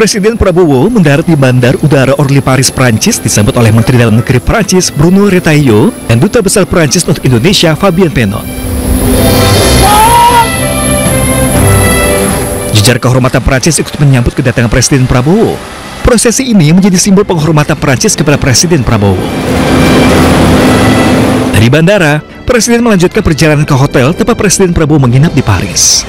Presiden Prabowo mendarat di Bandar Udara Orly Paris, Prancis disambut oleh Menteri Dalam Negeri Prancis Bruno Retailleau dan Duta Besar Prancis untuk Indonesia Fabien Penon. Jejar kehormatan Prancis ikut menyambut kedatangan Presiden Prabowo. Prosesi ini menjadi simbol penghormatan Prancis kepada Presiden Prabowo. Dari bandara, Presiden melanjutkan perjalanan ke hotel tempat Presiden Prabowo menginap di Paris.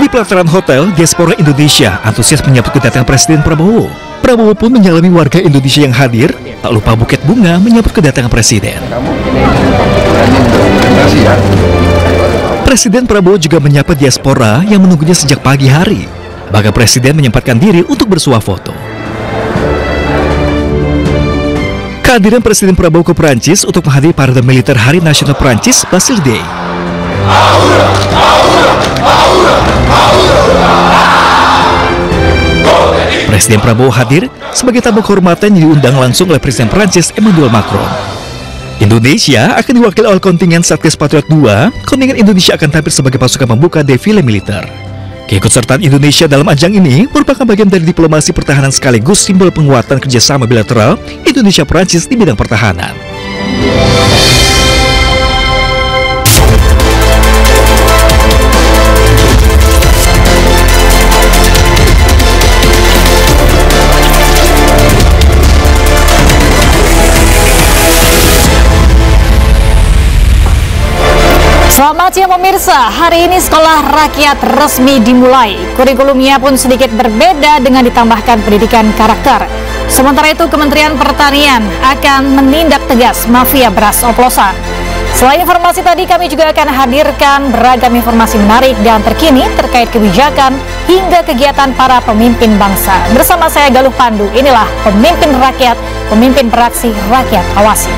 Di pelataran hotel, diaspora Indonesia antusias menyambut kedatangan Presiden Prabowo. Prabowo pun menyalami warga Indonesia yang hadir, tak lupa buket bunga menyambut kedatangan Presiden. Presiden Prabowo juga menyapa diaspora yang menunggunya sejak pagi hari. Bahkan Presiden menyempatkan diri untuk bersuah foto. Kehadiran Presiden Prabowo ke Prancis untuk menghadiri parade militer Hari Nasional Prancis, Bastille Day. Presiden Prabowo hadir sebagai tamu kehormatan yang diundang langsung oleh Presiden Prancis Emmanuel Macron. Indonesia akan diwakili oleh kontingen Satgas Patriot 2. Kontingen Indonesia akan tampil sebagai pasukan pembuka defile militer. Keikutsertaan Indonesia dalam ajang ini merupakan bagian dari diplomasi pertahanan sekaligus simbol penguatan kerjasama bilateral Indonesia-Prancis di bidang pertahanan. Selamat siang pemirsa, hari ini sekolah rakyat resmi dimulai. Kurikulumnya pun sedikit berbeda dengan ditambahkan pendidikan karakter. Sementara itu Kementerian Pertanian akan menindak tegas mafia beras oplosan. Selain informasi tadi, kami juga akan hadirkan beragam informasi menarik dan terkini terkait kebijakan hingga kegiatan para pemimpin bangsa. Bersama saya Galuh Pandu, inilah Pemimpin Rakyat, Pemimpin Beraksi, Rakyat Awasi.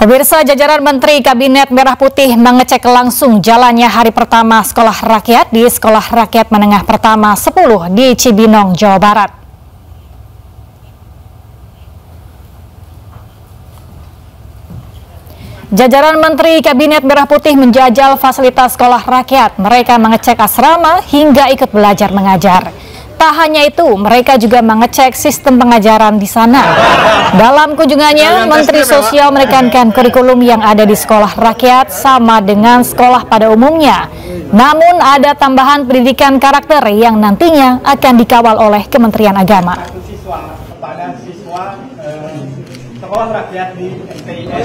Pemirsa, jajaran Menteri Kabinet Merah Putih mengecek langsung jalannya hari pertama sekolah rakyat di Sekolah Rakyat Menengah Pertama 10 di Cibinong, Jawa Barat. Jajaran Menteri Kabinet Merah Putih menjajal fasilitas sekolah rakyat. Mereka mengecek asrama hingga ikut belajar mengajar. Tak hanya itu, mereka juga mengecek sistem pengajaran di sana. Dalam kunjungannya, Menteri Sosial menekankan kurikulum yang ada di sekolah rakyat sama dengan sekolah pada umumnya. Namun ada tambahan pendidikan karakter yang nantinya akan dikawal oleh Kementerian Agama.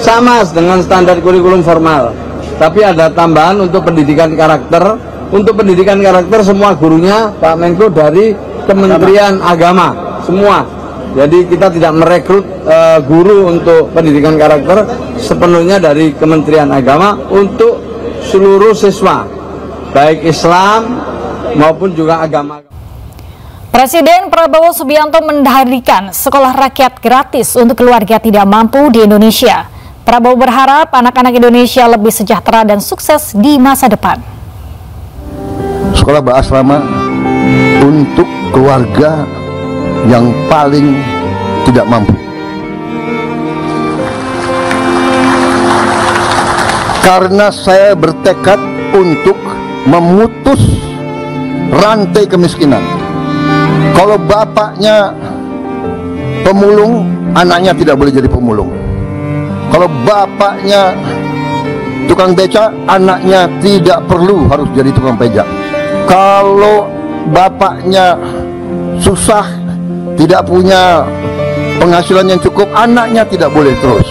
Sama dengan standar kurikulum formal, tapi ada tambahan untuk pendidikan karakter. Untuk pendidikan karakter semua gurunya Pak Menko dari Kementerian Agama semua. Jadi kita tidak merekrut guru untuk pendidikan karakter, sepenuhnya dari Kementerian Agama untuk seluruh siswa, baik Islam maupun juga agama. Presiden Prabowo Subianto mendirikan sekolah rakyat gratis untuk keluarga tidak mampu di Indonesia. Prabowo berharap anak-anak Indonesia lebih sejahtera dan sukses di masa depan. Sekolah berasrama untuk keluarga yang paling tidak mampu. Karena saya bertekad untuk memutus rantai kemiskinan. Kalau bapaknya pemulung, anaknya tidak boleh jadi pemulung. Kalau bapaknya tukang beca, anaknya tidak perlu harus jadi tukang becak. Kalau bapaknya susah, tidak punya penghasilan yang cukup, anaknya tidak boleh terus.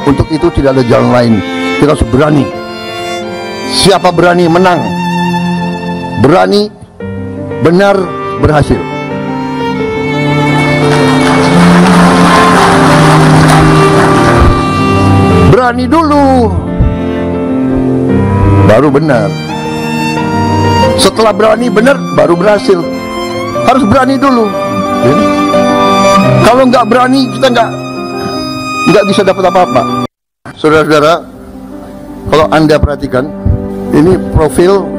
Untuk itu tidak ada jalan lain, kita harus berani. Siapa berani menang, berani benar berhasil. Berani dulu, baru benar. Setelah berani benar, baru berhasil. Harus berani dulu. Kalau nggak berani, kita nggak bisa dapat apa-apa. Saudara-saudara, kalau Anda perhatikan, ini profil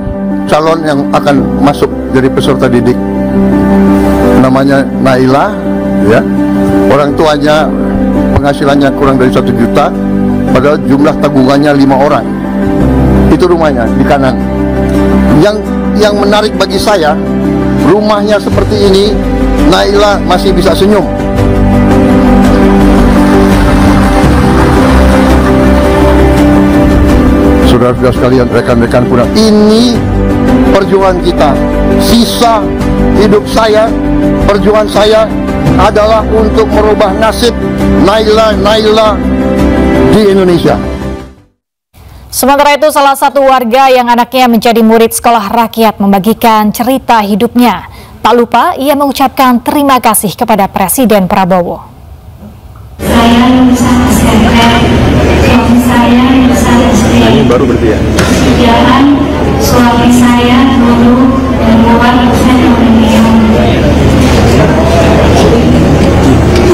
calon yang akan masuk jadi peserta didik. namanya Naila, ya. Orang tuanya penghasilannya kurang dari 1 juta, padahal jumlah tabungannya 5 orang. Itu rumahnya di kanan. Yang menarik bagi saya, rumahnya seperti ini, Naila masih bisa senyum. Saudara-saudara sekalian, rekan-rekan pun, ini perjuangan kita. Sisa hidup saya, perjuangan saya adalah untuk merubah nasib Naila di Indonesia. Sementara itu, salah satu warga yang anaknya menjadi murid sekolah rakyat membagikan cerita hidupnya. Tak lupa, ia mengucapkan terima kasih kepada Presiden Prabowo. Saya lulusan SMK, suami saya lulusan SD. Ini baru berarti ya? Jalan suami saya dulu membuat dosen aluminium.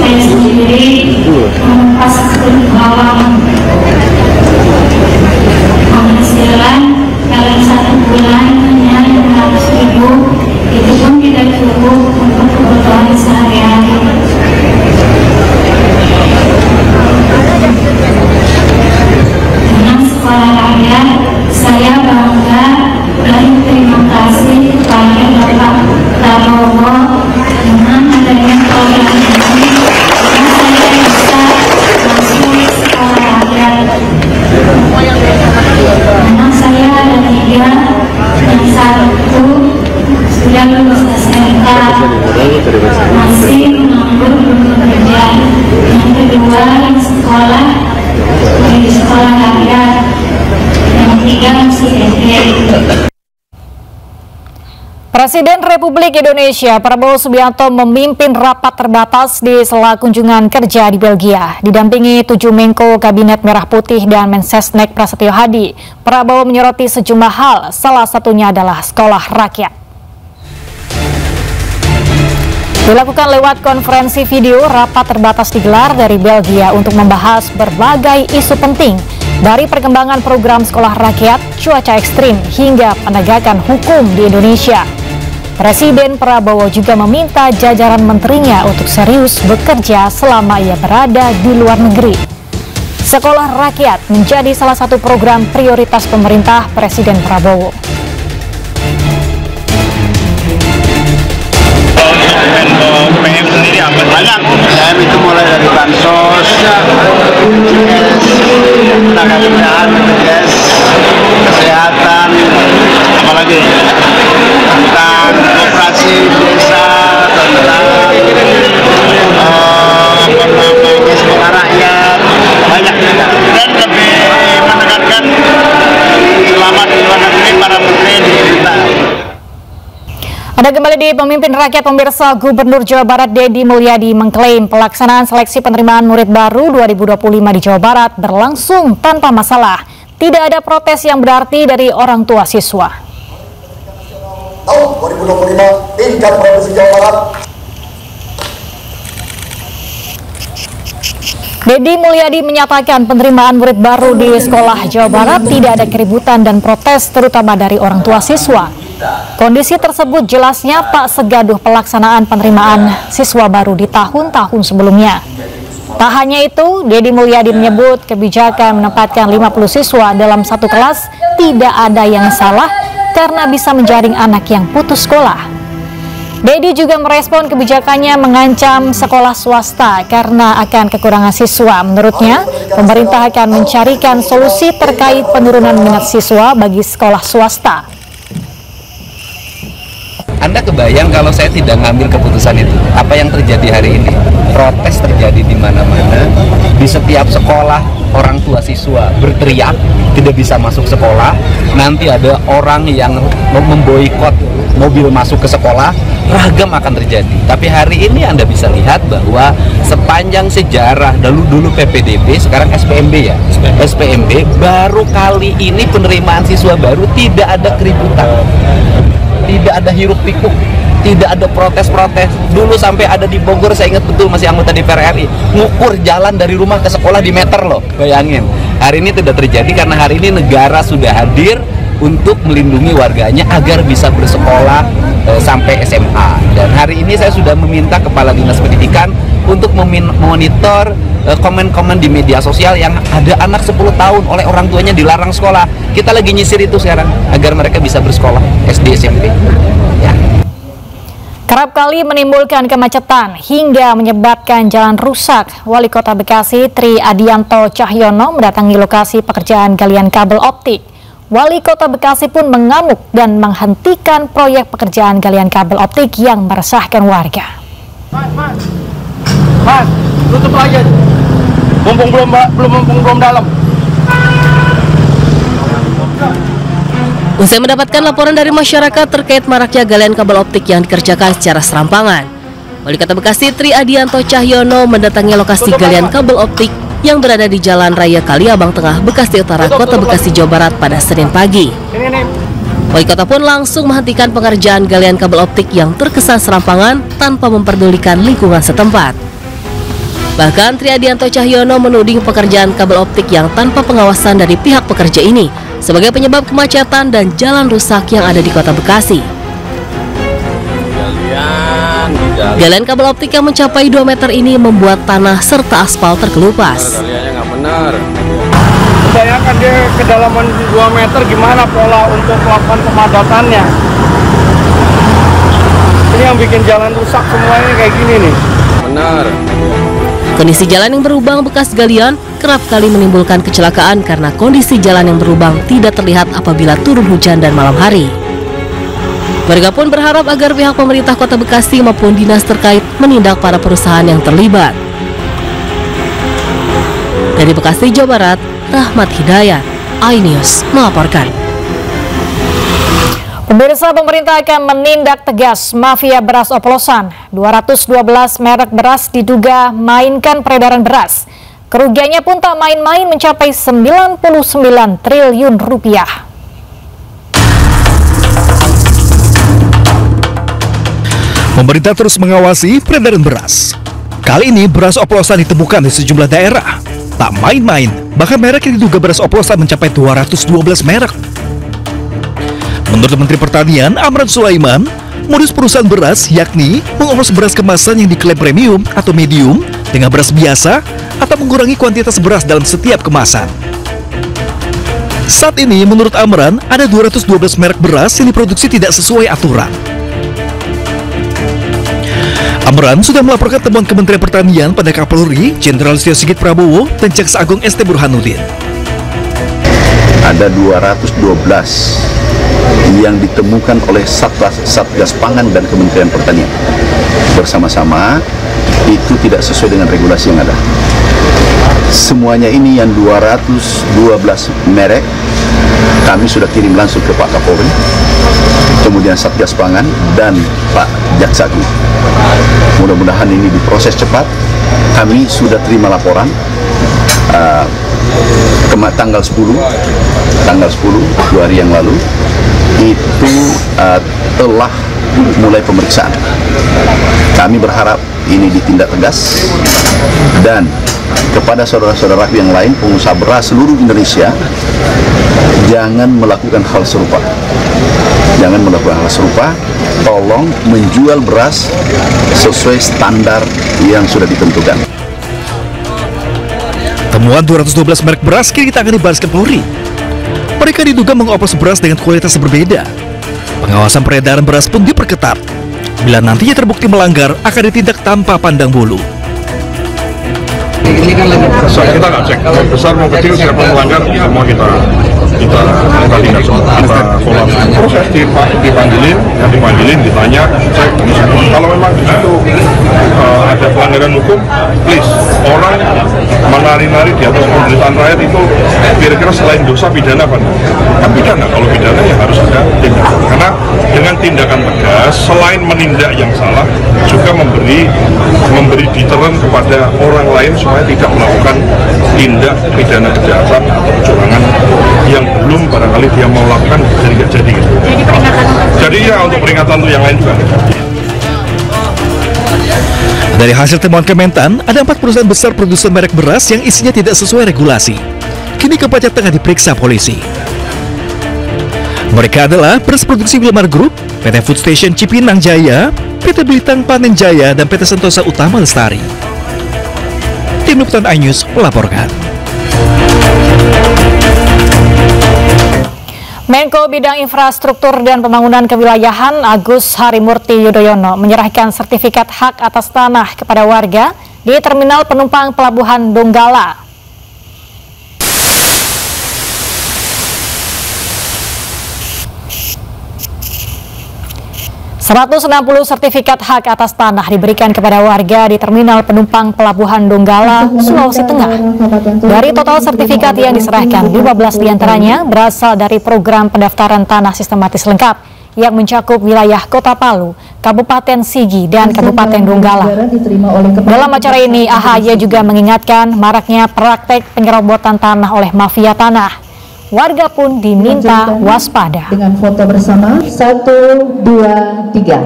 Saya sendiri menumpas bawang. Penghasilan dalam 1 bulan hanya 500.000, itu pun tidak cukup untuk kebutuhan sehari-hari. Dengan sekolah rakyat, saya bangga dan terima kasih kepada Bapak Prabowo. Dengan adanya program ini, saya bisa masuk sekolah rakyat. Anak saya ada 3, yang 1 sudah lulus SMK, masih menganggur belum bekerja. Yang kedua yang sekolah di sekolah rakyat, yang 3 masih SD. Presiden Republik Indonesia Prabowo Subianto memimpin rapat terbatas di sela kunjungan kerja di Belgia. Didampingi 7 Menko Kabinet Merah Putih dan Mensesnek Prasetyo Hadi, Prabowo menyoroti sejumlah hal, salah satunya adalah sekolah rakyat. Dilakukan lewat konferensi video, rapat terbatas digelar dari Belgia untuk membahas berbagai isu penting, dari perkembangan program sekolah rakyat, cuaca ekstrim, hingga penegakan hukum di Indonesia. Presiden Prabowo juga meminta jajaran menterinya untuk serius bekerja selama ia berada di luar negeri. Sekolah rakyat menjadi salah satu program prioritas pemerintah Presiden Prabowo. PM sendiri apa? Banyak. PM itu mulai dari bansos, tenaga kerjaan, BPJS, kesehatan, apalagi tentang koperasi desa, tentang sekolah rakyat, banyak. Dan lebih menekankan selama di luar negeri para menteri diminta. Ada kembali di Pemimpin Rakyat. Pemirsa, Gubernur Jawa Barat Deddy Mulyadi mengklaim pelaksanaan seleksi penerimaan murid baru 2025 di Jawa Barat berlangsung tanpa masalah. Tidak ada protes yang berarti dari orang tua siswa. Tahun 2025 tingkat Provinsi Jawa Barat. Deddy Mulyadi menyatakan penerimaan murid baru di sekolah Jawa Barat tidak ada keributan dan protes terutama dari orang tua siswa. Kondisi tersebut jelasnya tak segaduh pelaksanaan penerimaan siswa baru di tahun-tahun sebelumnya. Tak hanya itu, Deddy Mulyadi menyebut kebijakan menempatkan 50 siswa dalam satu kelas tidak ada yang salah karena bisa menjaring anak yang putus sekolah. Deddy juga merespon kebijakannya mengancam sekolah swasta karena akan kekurangan siswa. Menurutnya, pemerintah akan mencarikan solusi terkait penurunan minat siswa bagi sekolah swasta. Anda kebayang kalau saya tidak ngambil keputusan itu, apa yang terjadi hari ini? Protes terjadi di mana-mana, di setiap sekolah orang tua siswa berteriak tidak bisa masuk sekolah. Nanti ada orang yang memboikot mobil masuk ke sekolah, ragam akan terjadi. Tapi hari ini Anda bisa lihat bahwa sepanjang sejarah dulu PPDB, sekarang SPMB ya, SPMB baru kali ini penerimaan siswa baru tidak ada keributan. Tidak ada hiruk pikuk, tidak ada protes-protes. Dulu sampai ada di Bogor, saya ingat betul masih anggota DPR RI, ngukur jalan dari rumah ke sekolah di meter loh, bayangin. Hari ini tidak terjadi karena hari ini negara sudah hadir, untuk melindungi warganya agar bisa bersekolah sampai SMA. Dan hari ini saya sudah meminta Kepala Dinas Pendidikan untuk memonitor komen-komen di media sosial yang ada anak 10 tahun oleh orang tuanya dilarang sekolah. Kita lagi nyisir itu sekarang agar mereka bisa bersekolah SD, SMP. Ya. Kerap kali menimbulkan kemacetan hingga menyebabkan jalan rusak. Wali Kota Bekasi Tri Adianto Cahyono mendatangi lokasi pekerjaan galian kabel optik. Wali Kota Bekasi pun mengamuk dan menghentikan proyek pekerjaan galian kabel optik yang meresahkan warga. Mas, tutup aja. Mumpung belum dalam. Usai mendapatkan laporan dari masyarakat terkait maraknya galian kabel optik yang dikerjakan secara serampangan, Wali Kota Bekasi Tri Adianto Cahyono mendatangi lokasi galian kabel optik yang berada di Jalan Raya Kaliabang Tengah, Bekasi Utara, Kota Bekasi, Jawa Barat pada Senin pagi. Wali Kota pun langsung menghentikan pengerjaan galian kabel optik yang terkesan serampangan tanpa memperdulikan lingkungan setempat. Bahkan Tri Adianto Cahyono menuding pekerjaan kabel optik yang tanpa pengawasan dari pihak pekerja ini sebagai penyebab kemacetan dan jalan rusak yang ada di Kota Bekasi. Galian kabel optik yang mencapai 2 meter ini membuat tanah serta aspal terkelupas. Bayangkan dia kedalaman 2 meter, gimana pola untuk melakukan pemadatannya. Ini yang bikin jalan rusak semuanya kayak gini nih. Benar. Kondisi jalan yang berlubang bekas galian kerap kali menimbulkan kecelakaan karena kondisi jalan yang berlubang tidak terlihat apabila turun hujan dan malam hari. Warga pun berharap agar pihak pemerintah Kota Bekasi maupun dinas terkait menindak para perusahaan yang terlibat. Dari Bekasi, Jawa Barat, Rahmat Hidayat, iNews melaporkan. Pemirsa, pemerintah akan menindak tegas mafia beras oplosan. 212 merek beras diduga mainkan peredaran beras. Kerugiannya pun tak main-main, mencapai 99 triliun rupiah. Pemerintah terus mengawasi peredaran beras. Kali ini beras oplosan ditemukan di sejumlah daerah. Tak main-main, bahkan merek yang diduga beras oplosan mencapai 212 merek. Menurut Menteri Pertanian Amran Sulaiman, modus perusahaan beras yakni mengoplos beras kemasan yang diklaim premium atau medium dengan beras biasa atau mengurangi kuantitas beras dalam setiap kemasan. Saat ini menurut Amran ada 212 merek beras yang diproduksi tidak sesuai aturan. Amran sudah melaporkan temuan Kementerian Pertanian pada Kapolri, Jenderal Listio Sigit Prabowo dan Jaksa Agung ST Burhanuddin. Ada 212 yang ditemukan oleh Satgas Pangan dan Kementerian Pertanian bersama-sama, itu tidak sesuai dengan regulasi yang ada. Semuanya ini yang 212 merek kami sudah kirim langsung ke Pak Kapolri, kemudian Satgas Pangan dan Pak Jaksa Agung. Mudah-mudahan ini diproses cepat. Kami sudah terima laporan tanggal 10 2 hari yang lalu itu telah mulai pemeriksaan. Kami berharap ini ditindak tegas dan kepada saudara-saudara yang lain pengusaha beras seluruh Indonesia jangan melakukan hal serupa. Jangan melakukan hal serupa. Tolong menjual beras sesuai standar yang sudah ditentukan. Temuan 212 merek beras kini ditangani Bareskrim Polri. Mereka diduga mengoplos beras dengan kualitas berbeda. Pengawasan peredaran beras pun diperketat. Bila nantinya terbukti melanggar, akan ditindak tanpa pandang bulu. Ini kan lagi kita nggak cek, mau besar mau kecil siapa melanggar semua kita tindak semua, kita proses dipanggilin ditanya, cek. Kalau memang itu ada pelanggaran hukum, please, orang menari-nari di atas penderitaan rakyat itu kira-kira selain dosa pidana apa? Kan pidana, kalau pidana ya harus ada tindakan. Karena dengan tindakan tegas, selain menindak yang salah, juga memberi deteran kepada orang lain supaya tidak melakukan tindak pidana kejahatan atau kecurangan yang belum barangkali dia mau lakukan jadi nggak jadi gitu. Jadi ya untuk peringatan untuk yang lain juga. Dari hasil temuan Kementan, ada 4 perusahaan besar produsen merek beras yang isinya tidak sesuai regulasi. Kini keempatnya tengah diperiksa polisi. Mereka adalah Beras Produksi Wilmar Group, PT Food Station Cipinang Jaya, PT Bintang Panen Jaya, dan PT Sentosa Utama Lestari. Tim Liputan iNews melaporkan. Menko Bidang Infrastruktur dan Pembangunan Kewilayahan Agus Harimurti Yudhoyono menyerahkan sertifikat hak atas tanah kepada warga di Terminal Penumpang Pelabuhan Donggala. 160 sertifikat hak atas tanah diberikan kepada warga di Terminal Penumpang Pelabuhan Donggala, Sulawesi Tengah. Dari total sertifikat yang diserahkan, 15 diantaranya berasal dari program pendaftaran tanah sistematis lengkap yang mencakup wilayah Kota Palu, Kabupaten Sigi, dan Kabupaten Donggala. Dalam acara ini, AHY juga mengingatkan maraknya praktek penyerobotan tanah oleh mafia tanah. Warga pun diminta waspada. Dengan foto bersama, 1, 2, 3.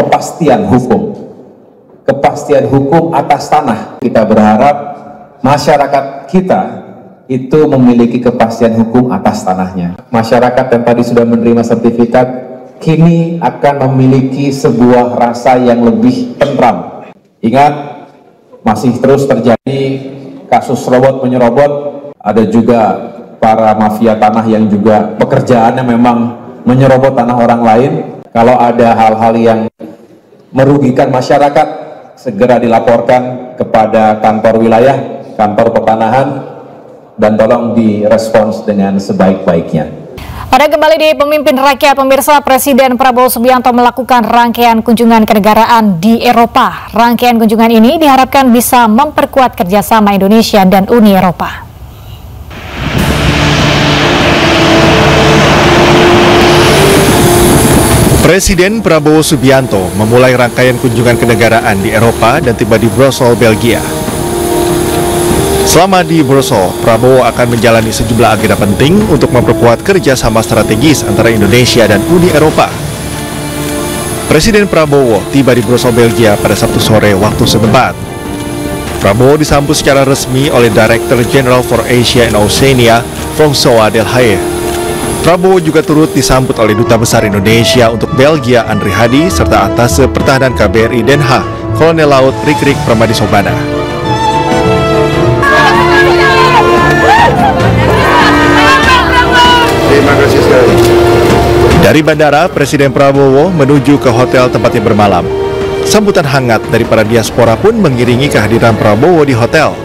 Kepastian hukum atas tanah. Kita berharap masyarakat kita itu memiliki kepastian hukum atas tanahnya. Masyarakat yang tadi sudah menerima sertifikat, kini akan memiliki sebuah rasa yang lebih tentram. Ingat, masih terus terjadi kasus robot menyerobot, ada juga para mafia tanah yang juga pekerjaannya memang menyerobot tanah orang lain. Kalau ada hal-hal yang merugikan masyarakat, segera dilaporkan kepada kantor wilayah, kantor pertanahan, dan tolong direspons dengan sebaik-baiknya. Pada kembali di Pemimpin Rakyat, pemirsa, Presiden Prabowo Subianto melakukan rangkaian kunjungan kenegaraan di Eropa. Rangkaian kunjungan ini diharapkan bisa memperkuat kerjasama Indonesia dan Uni Eropa. Presiden Prabowo Subianto memulai rangkaian kunjungan kenegaraan di Eropa dan tiba di Brussels, Belgia. Selama di Brussels, Prabowo akan menjalani sejumlah agenda penting untuk memperkuat kerjasama strategis antara Indonesia dan Uni Eropa. Presiden Prabowo tiba di Brussels, Belgia pada Sabtu sore waktu setempat. Prabowo disambut secara resmi oleh Director General for Asia and Oceania, François Delhaye. Prabowo juga turut disambut oleh Duta Besar Indonesia untuk Belgia, Andri Hadi, serta Atase Pertahanan KBRI Den Haag, Kolonel Laut Rikrik Pramadisobana. Terima kasih sekali. Dari bandara, Presiden Prabowo menuju ke hotel tempatnya bermalam. Sambutan hangat dari para diaspora pun mengiringi kehadiran Prabowo di hotel.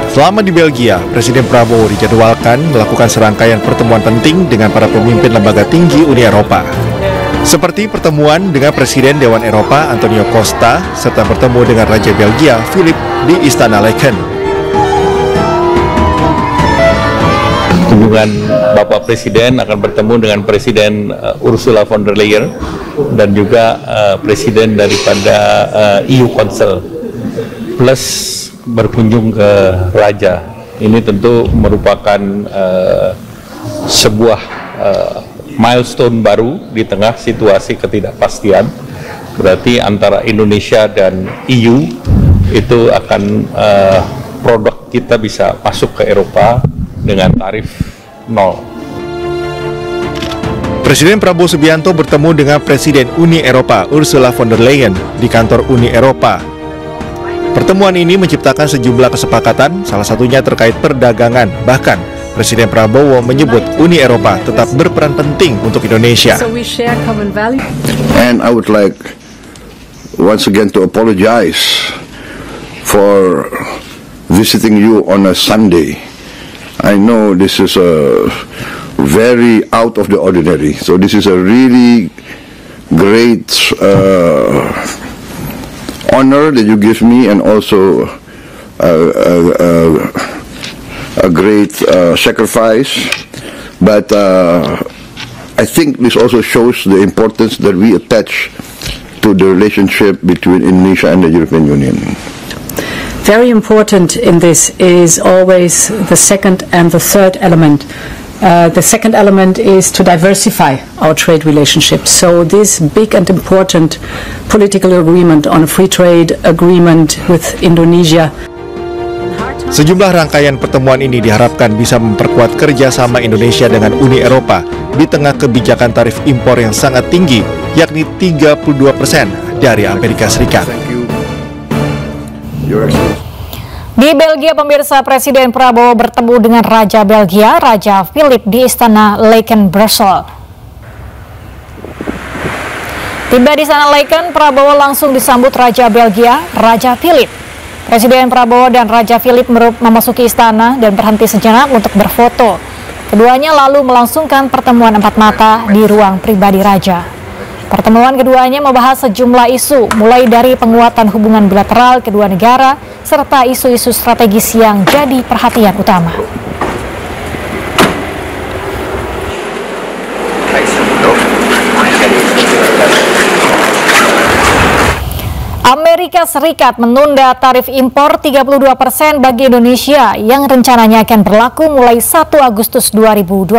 Selama di Belgia, Presiden Prabowo dijadwalkan melakukan serangkaian pertemuan penting dengan para pemimpin lembaga tinggi Uni Eropa. Seperti pertemuan dengan Presiden Dewan Eropa Antonio Costa, serta bertemu dengan Raja Belgia Philip di Istana Laken. Kunjungan Bapak Presiden akan bertemu dengan Presiden Ursula von der Leyen dan juga Presiden daripada EU Council, plus berkunjung ke Raja. Ini tentu merupakan sebuah milestone baru di tengah situasi ketidakpastian. Berarti antara Indonesia dan EU itu akan produk kita bisa masuk ke Eropa dengan tarif 0. Presiden Prabowo Subianto bertemu dengan Presiden Uni Eropa Ursula von der Leyen di kantor Uni Eropa. Pertemuan ini menciptakan sejumlah kesepakatan, salah satunya terkait perdagangan. Bahkan, Presiden Prabowo menyebut Uni Eropa tetap berperan penting untuk Indonesia. And I would like once again to apologize for visiting you on a Sunday. I know this is a very out of the ordinary, so this is a really great honor that you give me, and also a great sacrifice. But I think this also shows the importance that we attach to the relationship between Indonesia and the European Union. Very important in this is always the second and the third element. The second element is to diversify our trade relationships. So this big and important political agreement on a free trade agreement with Indonesia. Sejumlah rangkaian pertemuan ini diharapkan bisa memperkuat kerjasama Indonesia dengan Uni Eropa di tengah kebijakan tarif impor yang sangat tinggi, yakni 32% dari Amerika Serikat. Di Belgia, pemirsa, Presiden Prabowo bertemu dengan Raja Belgia, Raja Philip, di Istana Laken, Brussel. Tiba di Istana Laken, Prabowo langsung disambut Raja Belgia, Raja Philip. Presiden Prabowo dan Raja Philip memasuki istana dan berhenti sejenak untuk berfoto. Keduanya lalu melangsungkan pertemuan empat mata di ruang pribadi Raja. Pertemuan keduanya membahas sejumlah isu, mulai dari penguatan hubungan bilateral kedua negara, serta isu-isu strategis yang jadi perhatian utama. Amerika Serikat menunda tarif impor 32% bagi Indonesia yang rencananya akan berlaku mulai 1 Agustus 2025.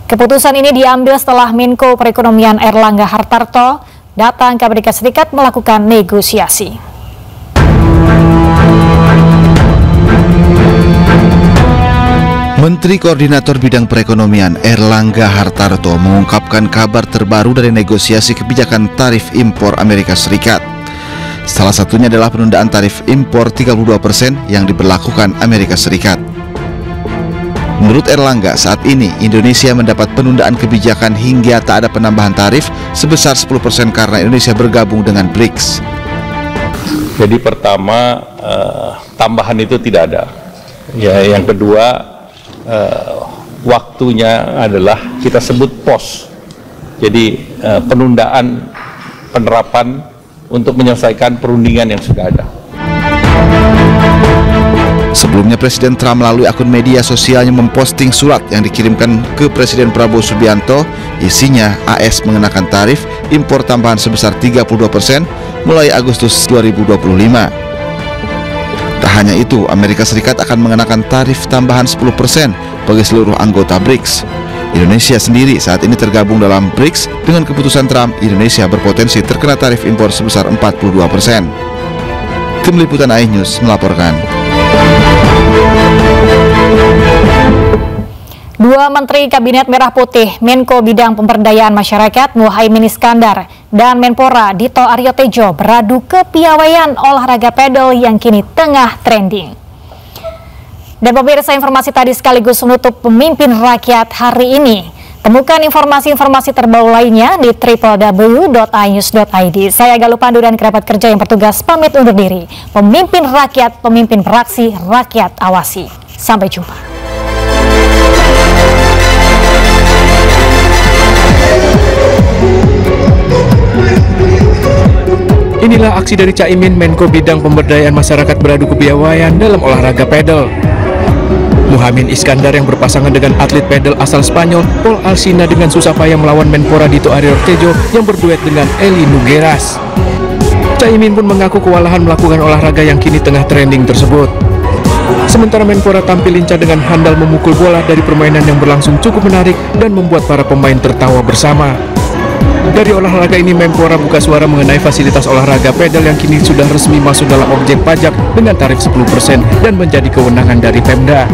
Keputusan ini diambil setelah Menko Perekonomian Erlangga Hartarto datang ke Amerika Serikat melakukan negosiasi. Menteri Koordinator Bidang Perekonomian Erlangga Hartarto mengungkapkan kabar terbaru dari negosiasi kebijakan tarif impor Amerika Serikat. Salah satunya adalah penundaan tarif impor 32% yang diberlakukan Amerika Serikat. Menurut Erlangga, saat ini Indonesia mendapat penundaan kebijakan hingga tak ada penambahan tarif sebesar 10% karena Indonesia bergabung dengan BRICS. Jadi pertama, tambahan itu tidak ada. Ya, yang kedua, waktunya adalah kita sebut pos. Jadi penundaan penerapan untuk menyelesaikan perundingan yang sudah ada. Sebelumnya Presiden Trump melalui akun media sosialnya memposting surat yang dikirimkan ke Presiden Prabowo Subianto. Isinya AS mengenakan tarif impor tambahan sebesar 32% mulai Agustus 2025. Tak hanya itu, Amerika Serikat akan mengenakan tarif tambahan 10% bagi seluruh anggota BRICS. Indonesia sendiri saat ini tergabung dalam BRICS. Dengan keputusan Trump, Indonesia berpotensi terkena tarif impor sebesar 42%. Tim Liputan iNews melaporkan. Dua Menteri Kabinet Merah Putih, Menko Bidang Pemberdayaan Masyarakat Muhaimin Iskandar dan Menpora Dito Aryo Tejo beradu kepiawaian olahraga pedal yang kini tengah trending. Dan pemirsa, informasi tadi sekaligus menutup Pemimpin Rakyat hari ini. Temukan informasi-informasi terbaru lainnya di www.inews.id. Saya Galuh Pandu dan kerabat kerja yang bertugas pamit undur diri. Pemimpin Rakyat, pemimpin beraksi, rakyat awasi. Sampai jumpa. Inilah aksi dari Caimin, Menko Bidang Pemberdayaan Masyarakat beradu kepiawaian dalam olahraga pedal. Muhaimin Iskandar yang berpasangan dengan atlet pedal asal Spanyol, Paul Alsina, dengan susah payah melawan Menpora Dito Aryo Tejo yang berduet dengan Eli Nugeras. Caimin pun mengaku kewalahan melakukan olahraga yang kini tengah trending tersebut. Sementara Menpora tampil lincah dengan handal memukul bola dari permainan yang berlangsung cukup menarik dan membuat para pemain tertawa bersama. Dari olahraga ini, Menpora buka suara mengenai fasilitas olahraga pedal yang kini sudah resmi masuk dalam objek pajak dengan tarif 10% dan menjadi kewenangan dari Pemda.